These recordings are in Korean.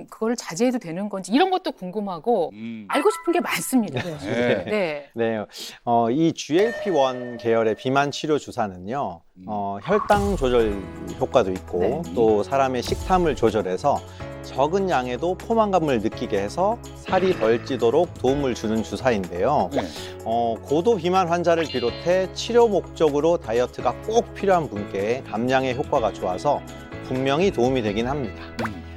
그걸 자제해도 되는 건지 이런 것도 궁금하고 알고 싶은 게 많습니다. 네. 네. 네, 이 GLP-1 계열의 비만 치료 주사는요, 혈당 조절 효과도 있고 네. 또 사람의 식탐을 조절해서 적은 양에도 포만감을 느끼게 해서 살이 덜 찌도록 도움을 주는 주사인데요. 네. 고도 비만 환자를 비롯해 치료 목적으로 다이어트가 꼭 필요한 분께 감량의 효과가 좋아서 분명히 도움이 되긴 합니다.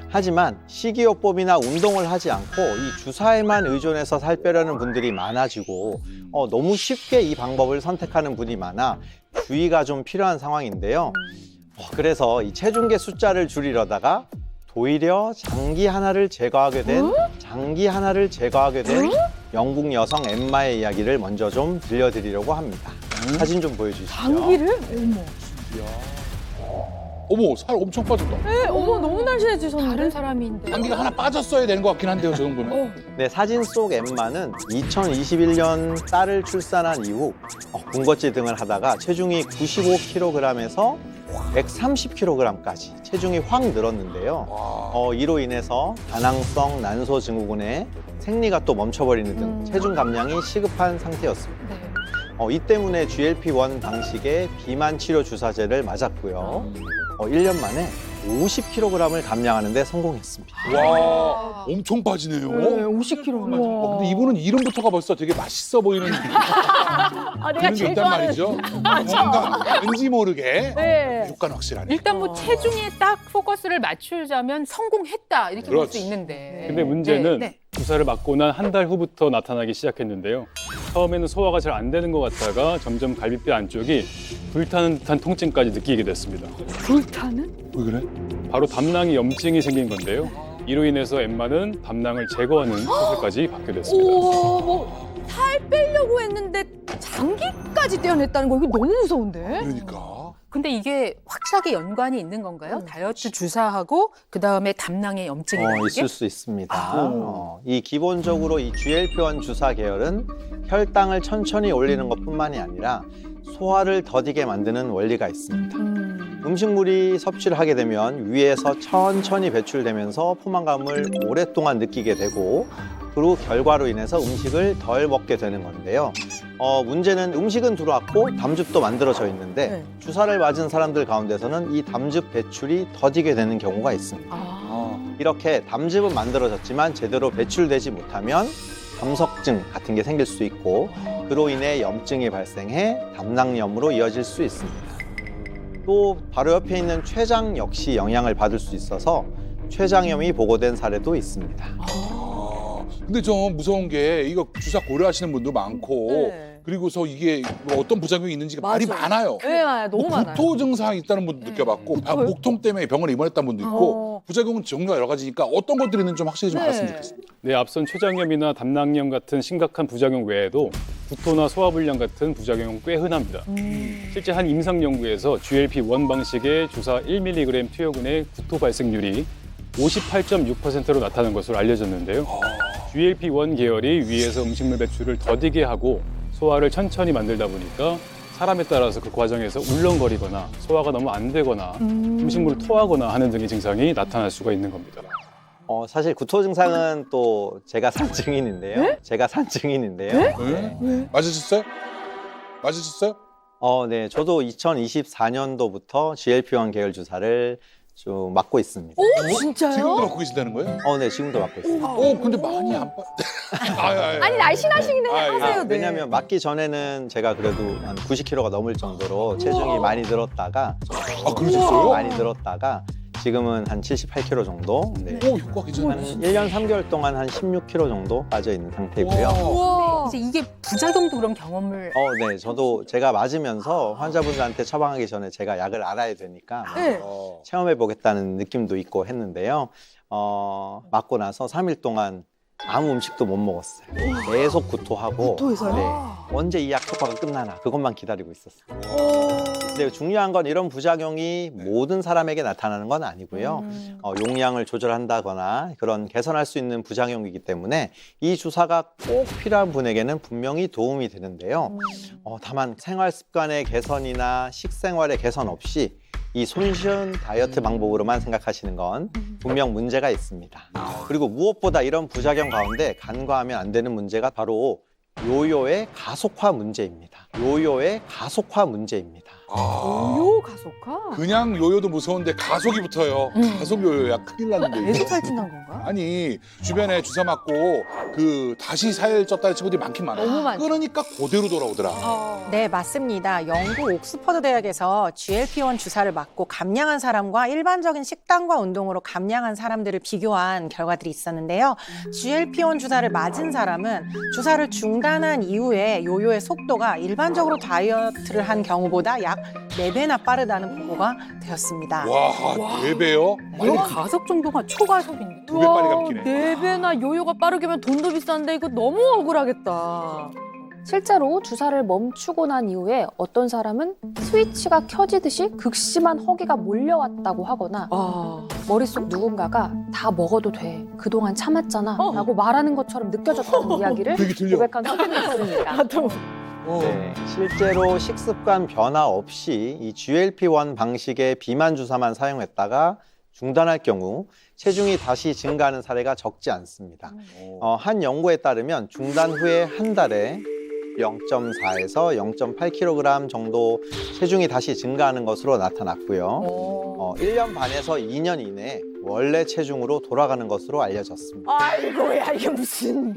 하지만 식이요법이나 운동을 하지 않고 이 주사에만 의존해서 살 빼려는 분들이 많아지고 너무 쉽게 이 방법을 선택하는 분이 많아 주의가 좀 필요한 상황인데요. 그래서 이 체중계 숫자를 줄이려다가 도리어 장기 하나를 제거하게 된 영국 여성 엠마의 이야기를 먼저 좀 들려드리려고 합니다. 사진 좀 보여주시죠. 장기를? 어머. 어머, 살 엄청 빠졌다. 네, 어머 너무 날씬해지셨는데. 다른 사람인데. 장기가 하나 빠졌어야 되는 것 같긴 한데요, 저 정도면. 네, 사진 속 엠마는 2021년 딸을 출산한 이후 군것질 등을 하다가 체중이 95kg에서 130kg까지 체중이 확 늘었는데요. 와. 이로 인해서 다낭성 난소 증후군에 생리가 또 멈춰버리는 등 체중 감량이 시급한 상태였습니다. 네. 이 때문에 GLP-1 방식의 비만 치료 주사제를 맞았고요. 1년 만에 50kg을 감량하는 데 성공했습니다. 와, 엄청 빠지네요. 네, 50kg. 근데 이분은 이름부터가 벌써 되게 맛있어 보이는 아, 그런 내가 게 제일 있단 좋아하는. 말이죠. 뭔가 왠지 모르게 네. 효과는 확실하네. 일단 뭐 체중에 딱 포커스를 맞추자면 성공했다 이렇게 볼 수 그렇지. 있는데. 근데 문제는 네, 네. 주사를 맞고 난 한 달 후부터 나타나기 시작했는데요. 처음에는 소화가 잘 안 되는 것 같다가 점점 갈비뼈 안쪽이 불타는 듯한 통증까지 느끼게 됐습니다. 불타는? 왜 그래? 바로 담낭에 염증이 생긴 건데요. 이로 인해서 엠마는 담낭을 제거하는 수술까지 받게 됐습니다. 우와, 뭐 살 빼려고 했는데 장기까지 떼어냈다는 거 이거 너무 무서운데? 그러니까. 근데 이게 확실하게 연관이 있는 건가요? 다이어트 주사하고 그 다음에 담낭의 염증이라는 게? 있을 수 있습니다. 이 기본적으로 이 GLP-1 주사 계열은 혈당을 천천히 올리는 것뿐만이 아니라 소화를 더디게 만드는 원리가 있습니다. 음식물이 섭취를 하게 되면 위에서 천천히 배출되면서 포만감을 오랫동안 느끼게 되고 그 결과로 인해서 음식을 덜 먹게 되는 건데요. 문제는 음식은 들어왔고 담즙도 만들어져 있는데 네. 주사를 맞은 사람들 가운데서는 이 담즙 배출이 더디게 되는 경우가 있습니다. 이렇게 담즙은 만들어졌지만 제대로 배출되지 못하면 담석증 같은 게 생길 수 있고 그로 인해 염증이 발생해 담낭염으로 이어질 수 있습니다. 또 바로 옆에 있는 췌장 역시 영향을 받을 수 있어서 췌장염이 보고된 사례도 있습니다. 근데 좀 무서운 게 이거 주사 고려하시는 분도 많고 네. 그리고서 이게 뭐 어떤 부작용이 있는지가 말이 맞아요. 많아요. 네, 너무 뭐 많아요. 구토 증상이 있다는 분도 느껴봤고 구토요? 목통 때문에 병원에 입원했다는 분도 있고 부작용은 종류가 여러 가지니까 어떤 것들이 있는지 좀 확실히 좀 네. 알았으면 좋겠습니다. 네, 앞선 췌장염이나 담낭염 같은 심각한 부작용 외에도 구토나 소화불량 같은 부작용은 꽤 흔합니다. 실제 한 임상 연구에서 GLP-1 방식의 주사 1mg 투여군의 구토 발생률이 58.6%로 나타난 것으로 알려졌는데요. GLP-1 계열이 위에서 음식물 배출을 더디게 하고 소화를 천천히 만들다 보니까 사람에 따라서 그 과정에서 울렁거리거나 소화가 너무 안 되거나 음식물을 토하거나 하는 등의 증상이 나타날 수가 있는 겁니다. 사실 구토 증상은 또 제가 산 증인인데요. 네? 네? 맞으셨어요? 맞으셨어요? 네, 저도 2024년도부터 GLP-1 계열 주사를 좀 맞고 있습니다. 진짜요? 지금도 맞고 계신다는 거예요? 네, 지금도 맞고 있습니다. 근데 많이 안 빠. 아니 날씬하시긴 해. 아, 하세요. 네. 왜냐하면 맞기 전에는 제가 그래도 한 90kg가 넘을 정도로 체중이 많이 늘었다가 그러셨어요? 많이 늘었다가 지금은 한 78kg 정도. 네. 효과 한 괜찮네. 1년 3개월 동안 한 16kg 정도 빠져 있는 상태고요. 우와. 이제 이게 부작용도 그런 경험을 네, 저도 제가 맞으면서 환자분들한테 처방하기 전에 제가 약을 알아야 되니까 네. 체험해 보겠다는 느낌도 있고 했는데요. 맞고 나서 3일 동안 아무 음식도 못 먹었어요. 계속 구토하고 구토해서요? 네, 언제 이 약 효과가 끝나나 그것만 기다리고 있었어요. 근데 중요한 건 이런 부작용이 모든 사람에게 나타나는 건 아니고요. 용량을 조절한다거나 그런 개선할 수 있는 부작용이기 때문에 이 주사가 꼭 필요한 분에게는 분명히 도움이 되는데요. 다만 생활 습관의 개선이나 식생활의 개선 없이 이 손쉬운 다이어트 방법으로만 생각하시는 건 분명 문제가 있습니다. 그리고 무엇보다 이런 부작용 가운데 간과하면 안 되는 문제가 바로 요요의 가속화 문제입니다. 요요의 가속화 문제입니다. 아, 요 가속화? 그냥 요요도 무서운데 가속이 붙어요. 가속 요요야 큰일 났는데. 계속 이거. 살찐다는 건가? 아니 주변에 주사 맞고 그 다시 살 쪘다는 친구들이 많긴 많아. 너무 많죠. 그러니까 그대로 돌아오더라. 네, 맞습니다. 영국 옥스퍼드 대학에서 GLP-1 주사를 맞고 감량한 사람과 일반적인 식단과 운동으로 감량한 사람들을 비교한 결과들이 있었는데요. GLP-1 주사를 맞은 사람은 주사를 중단한 이후에 요요의 속도가 일반적으로 다이어트를 한 경우보다 약 4배나 빠르다는 보고가 되었습니다. 와, 4배요? 이거 가속 정도가 초가속인데. 2배 빨리 감기네. 4배나 요요가 빠르게면 돈도 비싼데 이거 너무 억울하겠다. 실제로 주사를 멈추고 난 이후에 어떤 사람은 스위치가 켜지듯이 극심한 허기가 몰려왔다고 하거나 아, 머릿속 누군가가 다 먹어도 돼. 그동안 참았잖아. 어. 라고 말하는 것처럼 느껴졌다는 이야기를 되게 들려. 고백한 소문이 있습니다. 네, 실제로 식습관 변화 없이 이 GLP-1 방식의 비만 주사만 사용했다가 중단할 경우 체중이 다시 증가하는 사례가 적지 않습니다. 한 연구에 따르면 중단 후에 한 달에 0.4에서 0.8kg 정도 체중이 다시 증가하는 것으로 나타났고요. 1년 반에서 2년 이내에 원래 체중으로 돌아가는 것으로 알려졌습니다. 아이고야 이게 무슨